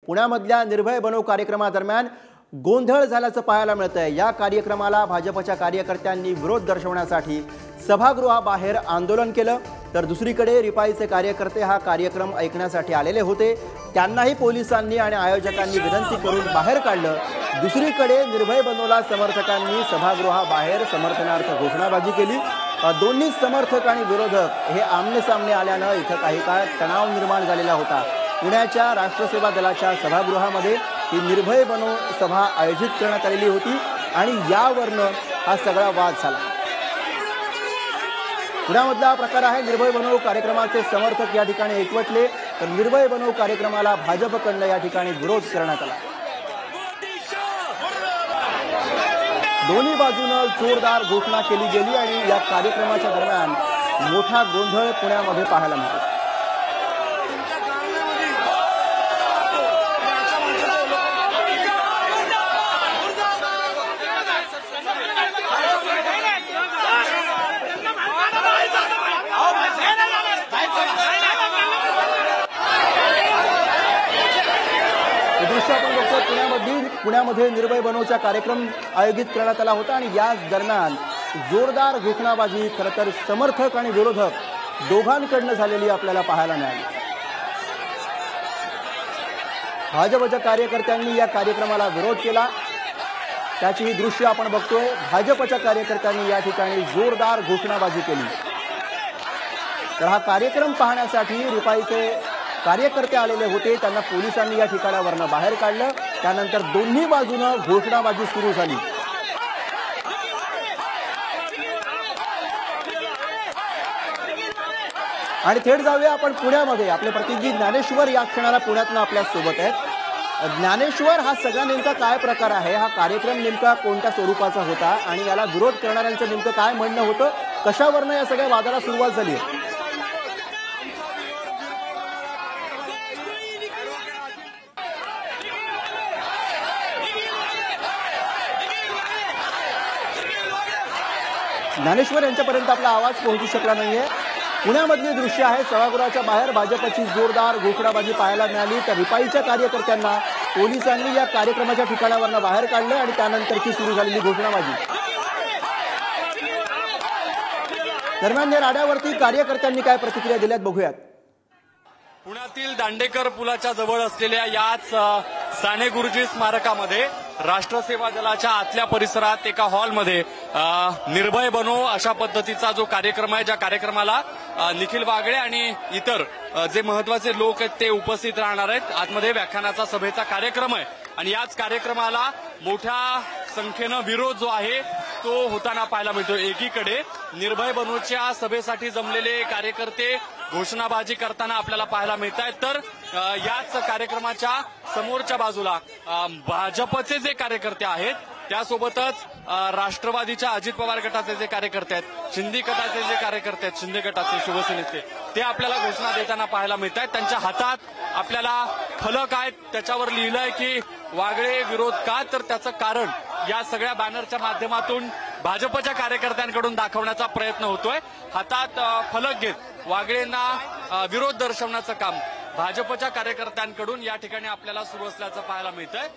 पुण्यामधल्या निर्भय बनो कार्यक्रमादरम्यान गोंधळ झाल्याचं पाहायला मिळतंय। या कार्यक्रमाला भाजपच्या कार्यकर्त्यांनी विरोध दर्शवण्यासाठी सभागृहाबाहेर आंदोलन केलं, तर दुसरीकडे रिपाईचे कार्यकर्ते हा कार्यक्रम ऐकण्यासाठी आलेले होते। त्यांनाही पोलिसांनी आणि आयोजकांनी विनंती करून बाहेर काढलं। दुसरीकडे निर्भय बनोला समर्थकांनी सभागृहाबाहेर समर्थनार्थ घोषणाबाजी केली। दोन्ही समर्थक आणि विरोधक हे आमने-सामने आल्यानं इथं काही काळ तणाव निर्माण झालेला होता। पुण्याच्या राष्ट्रसेवा दलाच्या सभागृहामध्ये ही निर्भय बनो सभा आयोजित करण्यात आलेली होती आणि यावरनं हा सगळा वाद झाला। पुण्यामधला प्रकार आहे। निर्भय बनो कार्यक्रमाचे समर्थक या ठिकाणी एकवटले, तर निर्भय बनो कार्यक्रमाला भाजपकडनं या ठिकाणी विरोध करण्यात आला। दोन्ही बाजूनं जोरदार घोषणा केली गेली आणि या कार्यक्रमाच्या दरम्यान मोठा गोंधळ पुण्यामध्ये पाहायला मिळतो। दृश्य आपण बघतो पुण्यामध्ये निर्भय बनोचा कार्यक्रम आयोजित करण्यात आला होता आणि याच दरम्यान जोरदार घोषणाबाजी खरं तर समर्थक आणि विरोधक दोघांकडनं झालेली आपल्याला पाहायला मिळाली। भाजपच्या कार्यकर्त्यांनी या कार्यक्रमाला विरोध केला, त्याची ही दृश्य आपण बघतोय। भाजपच्या कार्यकर्त्यांनी या ठिकाणी जोरदार घोषणाबाजी केली, तर हा कार्यक्रम पाहण्यासाठी रिपाईचे कार्यकर्ते आलेले होते। त्यांना पोलिसांनी या ठिकाणावरनं बाहेर काढलं। त्यानंतर दोन्ही बाजूनं घोषणाबाजी सुरू झाली। आणि थेट जाऊया आपण पुण्यामध्ये। आपले प्रतिनिधी ज्ञानेश्वर या क्षणाला पुण्यातनं आपल्या सोबत आहेत। ज्ञानेश्वर, हा सगळा नेमका काय प्रकार आहे? हा कार्यक्रम नेमका कोणत्या स्वरूपाचा होता आणि याला विरोध करणाऱ्यांचं नेमकं काय म्हणणं होतं? कशावरनं या सगळ्या वादाला सुरुवात झाली आहे? ज्ञानेश्वर यांच्यापर्यंत आपला आवाज पोहोचू शकला नाहीये। पुण्यामधली दृश्य आहे। सभागृहाच्या बाहेर भाजपची जोरदार घोषणाबाजी पाहायला मिळाली, तर रिपाईच्या कार्यकर्त्यांना पोलिसांनी या कार्यक्रमाच्या ठिकाणावरनं बाहेर काढलं आणि त्यानंतरची सुरू झालेली घोषणाबाजी। दरम्यान या राड्यावरती कार्यकर्त्यांनी काय प्रतिक्रिया दिल्यात बघूयात। पुण्यातील दांडेकर पुलाच्या जवळ असलेल्या याच साने गुरुजी स्मारकामध्ये राष्ट्रसेवा दलाच्या आतल्या परिसरात एका हॉलमध्ये निर्भय बनो अशा पद्धतीचा जो कार्यक्रम आहे, ज्या कार्यक्रमाला निखिल वागळे आणि इतर जे महत्वाचे लोक आहेत ते उपस्थित राहणार आहेत। आतमध्ये व्याख्यानाचा सभेचा कार्यक्रम आहे आणि याच कार्यक्रमाला मोठ्या संख्येनं विरोध जो आहे तो होताना पाहायला मिळतो। एकीकडे निर्भय बनोच्या सभेसाठी जमलेले कार्यकर्ते घोषणाबाजी करताना आपल्याला पाहायला मिळत आहेत, तर याच कार्यक्रमाच्या समोरच्या बाजूला भाजपचे जे कार्यकर्ते आहेत त्यासोबतच राष्ट्रवादीच्या अजित पवार गटाचे जे कार्यकर्ते आहेत, शिंदे गटाचे जे कार्यकर्ते आहेत, शिंदे गटाचे शिवसेनेचे, ते आपल्याला घोषणा देताना पाहायला मिळत आहेत। त्यांच्या हातात आपल्याला फलक आहेत, त्याच्यावर लिहिलंय की वागळे विरोध का, तर त्याचं कारण या सगळ्या बॅनरच्या माध्यमातून भाजपच्या कार्यकर्त्यांकडून दाखवण्याचा प्रयत्न होतोय। हातात फलक घेत वागळेंना विरोध दर्शवण्याचं काम भाजपच्या कार्यकर्त्यांकडून या ठिकाणी आपल्याला सुरू असल्याचं पाहायला मिळतंय।